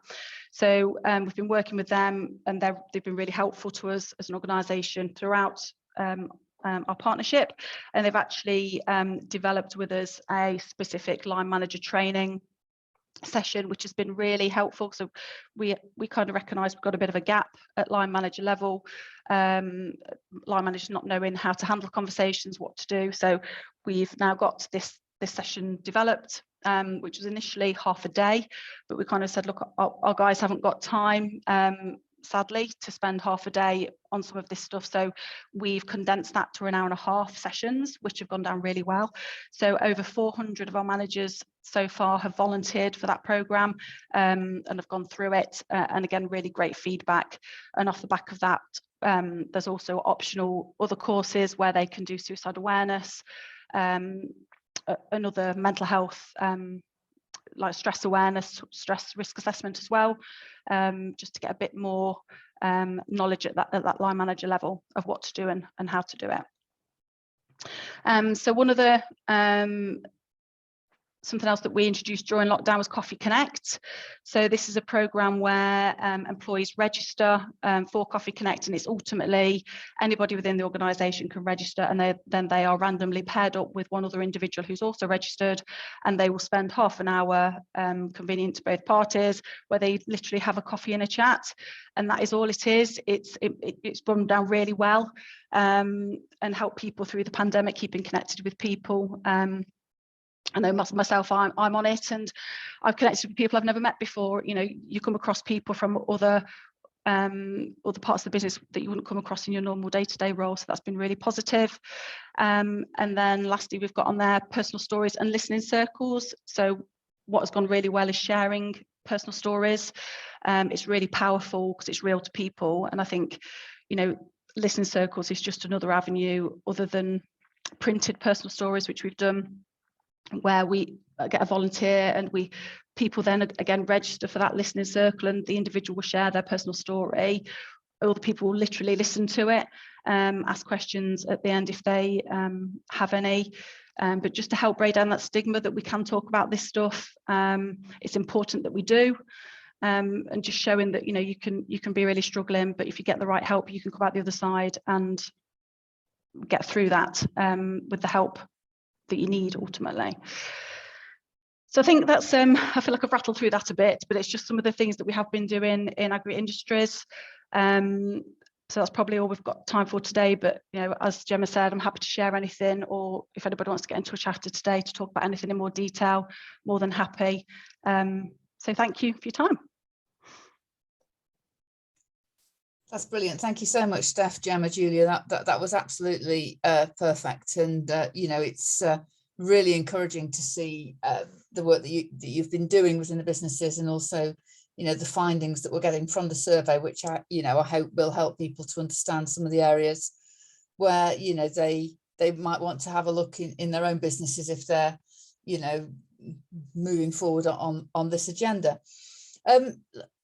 E: So we've been working with them, and they've been really helpful to us as an organisation throughout our partnership, and they've actually developed with us a specific line manager training session, which has been really helpful. So we kind of recognise we've got a bit of a gap at line manager level, line managers not knowing how to handle conversations, what to do. So we've now got this session developed, which was initially half a day, but we kind of said, look, our guys haven't got time, sadly, to spend half a day on some of this stuff. So we've condensed that to an hour and a half sessions, which have gone down really well. So over 400 of our managers so far have volunteered for that programme and have gone through it. And again, really great feedback. And off the back of that, there's also optional other courses where they can do suicide awareness, another mental health, like stress awareness, stress risk assessment as well, just to get a bit more knowledge at that line manager level of what to do and how to do it. So one of the Something else that we introduced during lockdown was Coffee Connect. So this is a program where employees register for Coffee Connect, and it's ultimately anybody within the organisation can register, and then they are randomly paired up with one other individual who's also registered, and they will spend half an hour convenient to both parties, where they literally have a coffee and a chat, and that is all it is. It's run down really well, and help people through the pandemic, keeping connected with people. I know myself, I'm on it, and I've connected with people I've never met before. You know, you come across people from other parts of the business that you wouldn't come across in your normal day-to-day role, so that's been really positive. And then lastly, we've got on there personal stories and listening circles. So what has gone really well is sharing personal stories. It's really powerful because it's real to people, and I think, you know, listening circles is just another avenue other than printed personal stories, which we've done, where we get a volunteer and people then again register for that listening circle, and the individual will share their personal story. Other people will literally listen to it, ask questions at the end if they have any, but just to help break down that stigma that we can talk about this stuff. It's important that we do, and just showing that, you know, you can be really struggling, but if you get the right help, you can come out the other side and get through that with the help that you need ultimately. So I think that's I feel like I've rattled through that a bit, but it's just some of the things that we have been doing in agri industries. So that's probably all we've got time for today, but, you know, as Gemma said, I'm happy to share anything, or if anybody wants to get into a chapter today to talk about anything in more detail, more than happy. So thank you for your time.
A: That's brilliant. Thank you so much, Steph, Gemma, Julia. That was absolutely perfect. And, you know, it's really encouraging to see the work that you've been doing within the businesses, and also, you know, the findings that we're getting from the survey, which I hope will help people to understand some of the areas where, you know, they might want to have a look in their own businesses if they're, you know, moving forward on this agenda.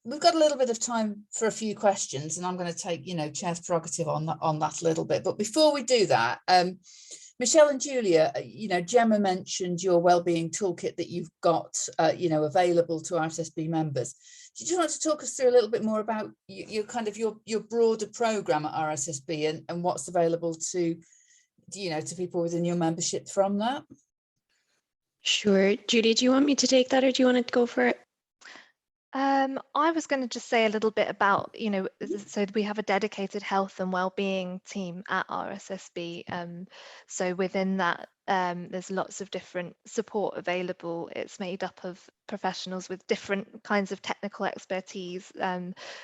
A: We've got a little bit of time for a few questions, and I'm going to take, you know, Chair's prerogative on that a little bit. But before we do that, Michelle and Julia, you know, Gemma mentioned your Wellbeing Toolkit that you've got, you know, available to RSSB members. Do you just want to talk us through a little bit more about your kind of your broader programme at RSSB and what's available to, you know, to people within your membership from that?
C: Sure. Julia, do you want me to take that, or do you want to go for it?
B: I was going to just say a little bit about, you know, so we have a dedicated health and wellbeing team at RSSB. So within that, there's lots of different support available. It's made up of professionals with different kinds of technical expertise.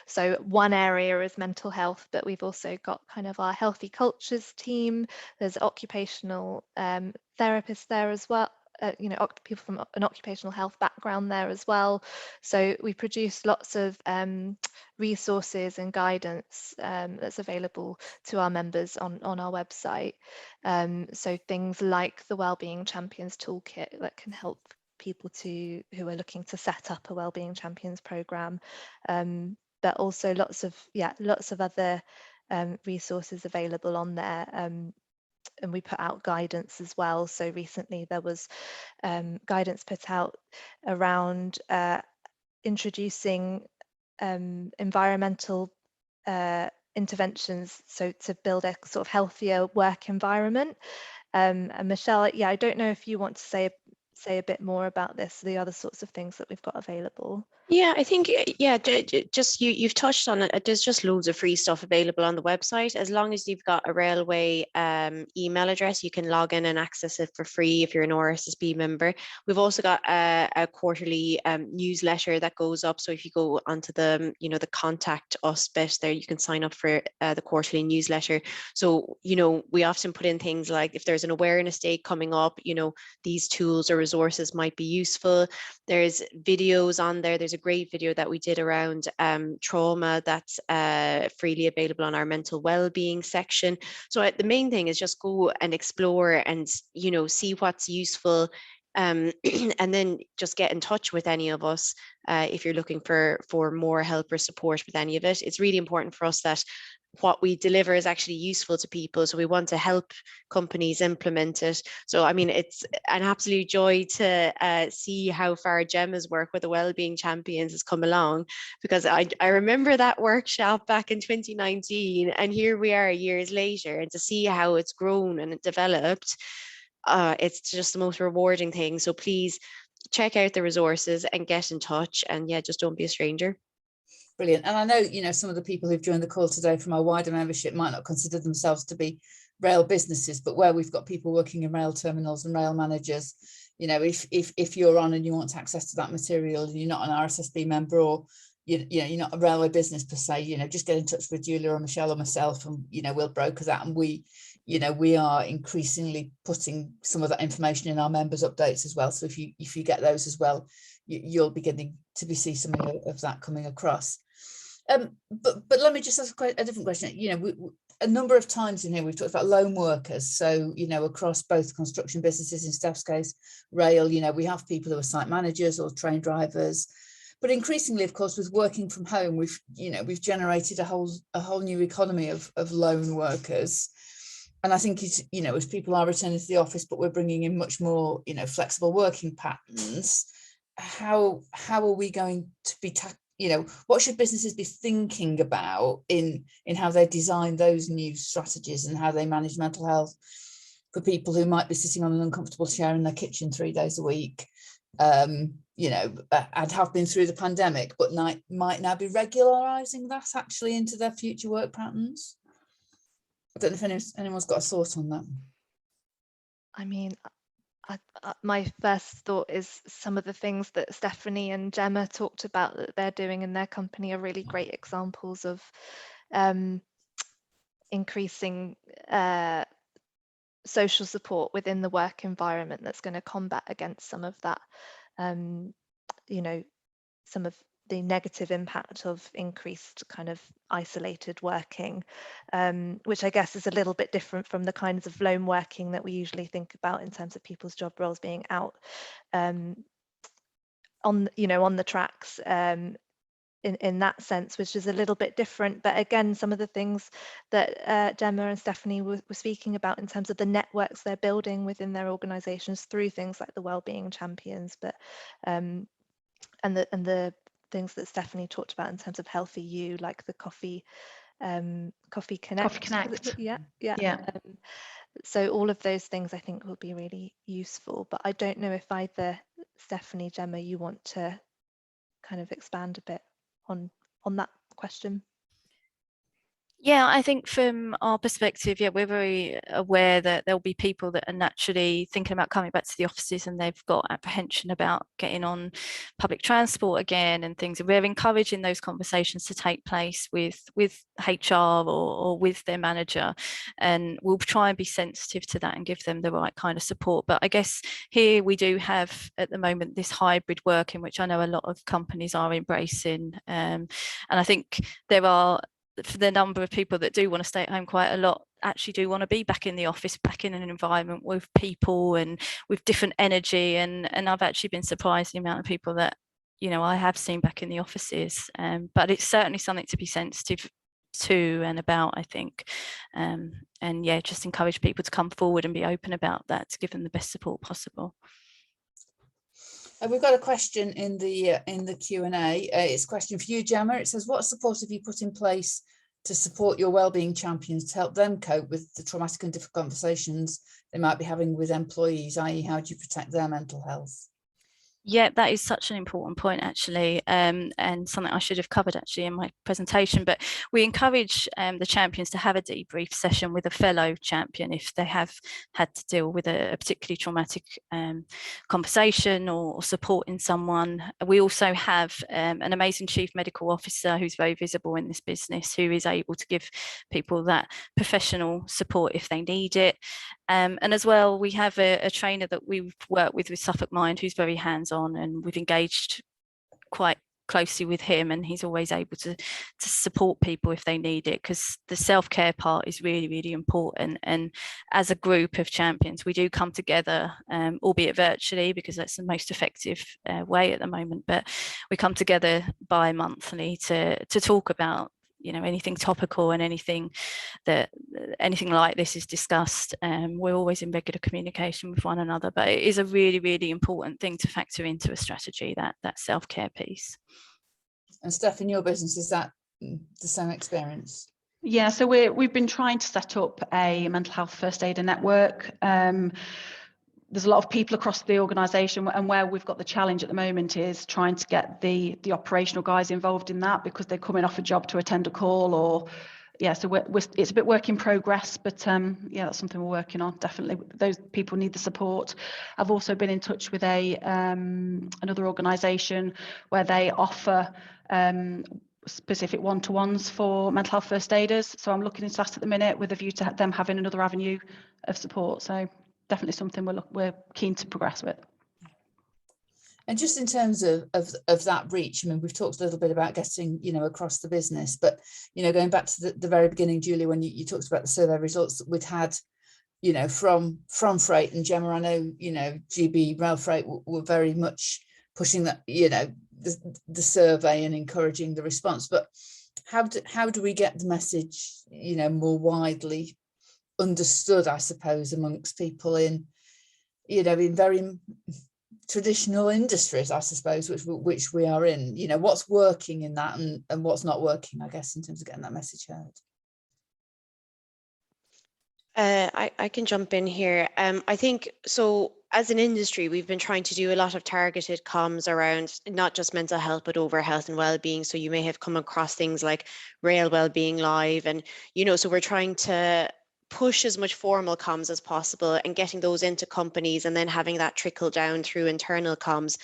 B: So one area is mental health, but we've also got kind of our healthy cultures team. There's occupational therapists there as well. You know, people from an occupational health background there as well. So we produce lots of resources and guidance that's available to our members on our website. So things like the Wellbeing Champions Toolkit that can help people who are looking to set up a Wellbeing Champions program, but also lots of other resources available on there. And we put out guidance as well. So recently there was guidance put out around introducing environmental interventions, so to build a sort of healthier work environment. And Michelle, yeah, I don't know if you want to say a bit more about this, the other sorts of things that we've got available.
C: Yeah, I think, yeah, just you've touched on it. There's just loads of free stuff available on the website. As long as you've got a Railway email address, you can log in and access it for free if you're an RSSB member. We've also got a quarterly newsletter that goes up. So if you go onto the, you know, the contact us bit there, you can sign up for the quarterly newsletter. So, you know, we often put in things like, if there's an awareness day coming up, you know, these tools or resources might be useful. There's videos on there. There's a great video that we did around trauma that's freely available on our mental well-being section. So the main thing is just go and explore and, you know, see what's useful, and then just get in touch with any of us if you're looking for more help or support with any of it. It's really important for us that what we deliver is actually useful to people. So we want to help companies implement it. So, I mean, it's an absolute joy to see how far Gemma's work with the Wellbeing Champions has come along, because I remember that workshop back in 2019, and here we are years later, and to see how it's grown and developed, it's just the most rewarding thing. So please check out the resources and get in touch, and yeah, just don't be a stranger.
A: Brilliant. And I know, you know, some of the people who've joined the call today from our wider membership might not consider themselves to be rail businesses, but where we've got people working in rail terminals and rail managers, you know, if you're on and you want access to that material and you're not an RSSB member, or you know, you're not a railway business per se, you know, just get in touch with Julia or Michelle or myself, and you know, we'll broker that. And we, you know, we are increasingly putting some of that information in our members updates as well. So if you get those as well, you'll be getting to see some of that coming across. But let me just ask a different question. You know, a number of times in here we've talked about lone workers. So, you know, across both construction businesses, in Steph's case, rail, you know, we have people who are site managers or train drivers. But increasingly, of course, with working from home, we've generated a whole new economy of lone workers. And I think it's, you know, as people are returning to the office, but we're bringing in much more, you know, flexible working patterns. How are we going to be you know, what should businesses be thinking about in how they design those new strategies and how they manage mental health for people who might be sitting on an uncomfortable chair in their kitchen 3 days a week, you know, and have been through the pandemic, but might now be regularizing that actually into their future work patterns? I don't know if anyone's got a thought on that.
B: I mean, my first thought is some of the things that Stephanie and Gemma talked about that they're doing in their company are really great examples of increasing social support within the work environment that's going to combat against some of that, you know, some of the negative impact of increased kind of isolated working, which I guess is a little bit different from the kinds of lone working that we usually think about in terms of people's job roles being out on the tracks in that sense, which is a little bit different. But again, some of the things that Gemma and Stephanie were speaking about in terms of the networks they're building within their organizations through things like the Wellbeing Champions, but and the things that Stephanie talked about in terms of Healthy You, like the Coffee Connect.
E: Coffee Connect.
B: Yeah. So all of those things I think will be really useful. But I don't know if either Stephanie, Gemma, you want to kind of expand a bit on that question.
D: Yeah, I think from our perspective, yeah, we're very aware that there'll be people that are naturally thinking about coming back to the offices and they've got apprehension about getting on public transport again and things. And we're encouraging those conversations to take place with HR or with their manager. And we'll try and be sensitive to that and give them the right kind of support. But I guess here we do have at the moment this hybrid working, which I know a lot of companies are embracing. And I think there are, for the number of people that do want to stay at home quite a lot, actually do want to be back in the office, back in an environment with people and with different energy. And I've actually been surprised the amount of people that, you know, I have seen back in the offices. But it's certainly something to be sensitive to and about, I think. And yeah, just encourage people to come forward and be open about that to give them the best support possible.
A: We've got a question in the Q&A. It's a question for you, Gemma. It says, what support have you put in place to support your wellbeing champions to help them cope with the traumatic and difficult conversations they might be having with employees, i.e. how do you protect their mental health?
D: Yeah, that is such an important point, actually, and something I should have covered actually in my presentation. But we encourage the champions to have a debrief session with a fellow champion if they have had to deal with a particularly traumatic conversation or supporting someone. We also have an amazing chief medical officer who's very visible in this business, who is able to give people that professional support if they need it. And as well, we have a trainer that we've worked with Suffolk Mind, who's very hands-on, and we've engaged quite closely with him, and he's always able to support people if they need it, because the self-care part is really, really important. And as a group of champions, we do come together, albeit virtually, because that's the most effective way at the moment, but we come together bi-monthly to talk about you know, anything topical and anything like this is discussed, we're always in regular communication with one another. But it is a really, really important thing to factor into a strategy, that self-care piece.
A: And Steph, in your business, is that the same experience?
E: Yeah, so we've been trying to set up a mental health first aider network. There's a lot of people across the organisation, and where we've got the challenge at the moment is trying to get the operational guys involved in that, because they're coming off a job to attend a call, or so it's a bit work in progress, but that's something we're working on. Definitely, those people need the support. I've also been in touch with another organisation where they offer specific one-to-ones for mental health first aiders. So I'm looking into that at the minute with a view to them having another avenue of support. So definitely something we're keen to progress with.
A: And just in terms of that reach, I mean, we've talked a little bit about getting, you know, across the business, but, you know, going back to the very beginning, Julia, when you talked about the survey results that we'd had, you know, from Freight and Gemma, I know, you know, GB Rail Freight were very much pushing that, you know, the survey and encouraging the response. But how do we get the message, you know, more widely understood, I suppose, amongst people in, you know, in very traditional industries, I suppose, which we are in? You know, what's working in that and what's not working, I guess, in terms of getting that message heard?
C: I can jump in here. I think so. As an industry, we've been trying to do a lot of targeted comms around not just mental health, but over health and well-being. So you may have come across things like Rail Wellbeing Live, and you know, so we're trying to push as much formal comms as possible and getting those into companies, and then having that trickle down through internal comms.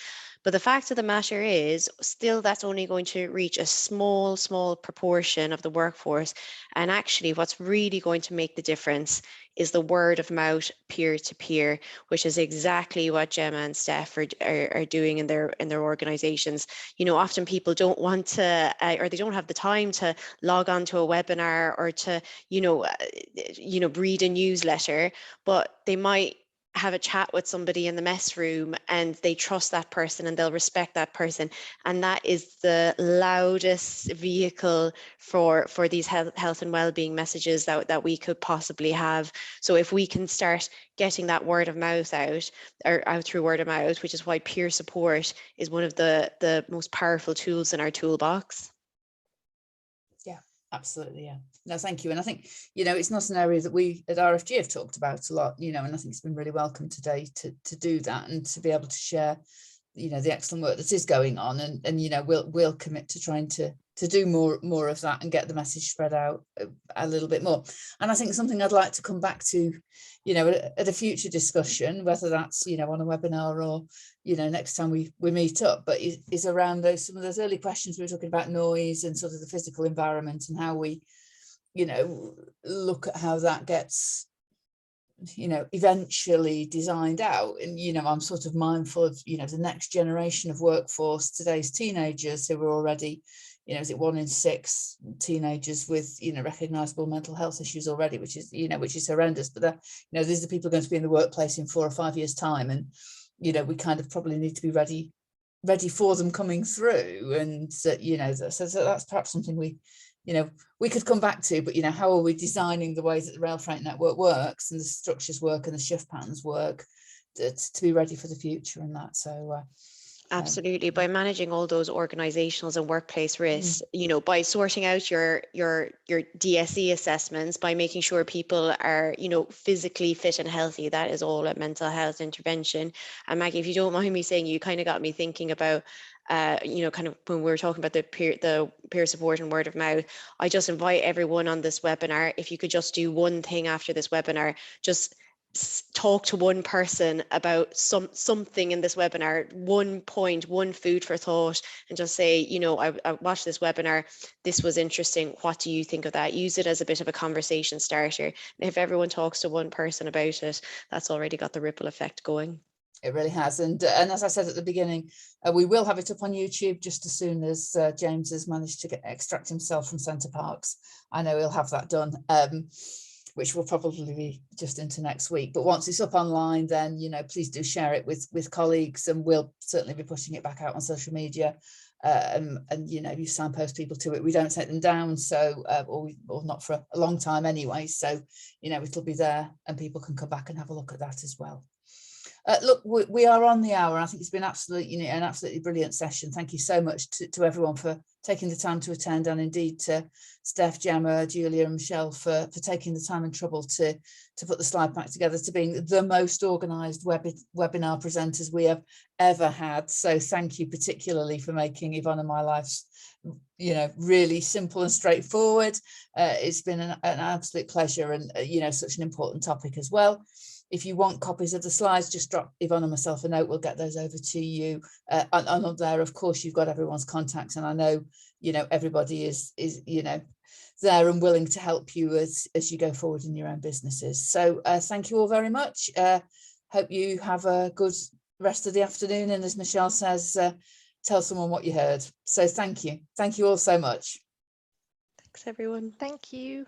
C: But the fact of the matter is, still, that's only going to reach a small proportion of the workforce. And actually, what's really going to make the difference is the word of mouth, peer to peer, which is exactly what Gemma and Steph are doing in their organizations. You know, often people don't want to, or they don't have the time to log on to a webinar or to, read a newsletter, but they might have a chat with somebody in the mess room, and they trust that person and they'll respect that person, and that is the loudest vehicle for these health and well-being messages that we could possibly have. So if we can start getting that word of mouth out through word of mouth, which is why peer support is one of the most powerful tools in our toolbox.
A: Absolutely, yeah. No, thank you. And I think, you know, it's not an area that we at RFG have talked about a lot, you know, and I think it's been really welcome today to do that and to be able to share, you know, the excellent work that is going on, and you know, we'll commit to trying to do more of that and get the message spread out a little bit more. And I think something I'd like to come back to, you know, at a future discussion, whether that's, you know, on a webinar or, you know, next time we meet up, but is around some of those early questions we were talking about, noise and sort of the physical environment, and how we, you know, look at how that gets, you know, eventually designed out. And, you know, I'm sort of mindful of, you know, the next generation of workforce, today's teenagers who are already, you know, is it 1 in 6 teenagers with, you know, recognizable mental health issues already, which is horrendous. But that, you know, these are people going to be in the workplace in 4 or 5 years time, and, you know, we kind of probably need to be ready for them coming through. And you know, so that's perhaps something we, you know, we could come back to. But, you know, how are we designing the ways that the rail freight network works and the structures work and the shift patterns work to be ready for the future and that. So
C: absolutely, by managing all those organizational and workplace risks, you know, by sorting out your DSE assessments, by making sure people are, you know, physically fit and healthy, that is all a mental health intervention. And Maggie, if you don't mind me saying, you kind of got me thinking about, you know, kind of when we were talking about the peer support and word of mouth. I just invite everyone on this webinar, if you could just do one thing after this webinar, just talk to one person about something in this webinar, one point, one food for thought, and just say, you know, I watched this webinar, this was interesting, what do you think of that? Use it as a bit of a conversation starter. And if everyone talks to one person about it, that's already got the ripple effect going.
A: It really has. And as I said at the beginning, we will have it up on YouTube just as soon as James has managed to extract himself from Centre Parks. I know he'll have that done. which will probably be just into next week. But once it's up online, then, you know, please do share it with colleagues, and we'll certainly be pushing it back out on social media. And you know, you signpost people to it. We don't take them down, so or not for a long time anyway. So, you know, it'll be there, and people can come back and have a look at that as well. Look, we are on the hour. I think it's been absolutely, you know, an absolutely brilliant session. Thank you so much to everyone for taking the time to attend, and indeed to Steph, Gemma, Julia and Michelle for taking the time and trouble to put the slide pack together, to being the most organised webinar presenters we have ever had. So thank you particularly for making Yvonne and my lives, you know, really simple and straightforward. It's been an absolute pleasure, and you know, such an important topic as well. If you want copies of the slides, just drop Yvonne and myself a note. We'll get those over to you. And up there, of course, you've got everyone's contacts, and I know, you know, everybody is you know, there and willing to help you as you go forward in your own businesses. So thank you all very much. Hope you have a good rest of the afternoon, and as Michelle says, tell someone what you heard. So thank you all so much.
C: Thanks everyone.
B: Thank you.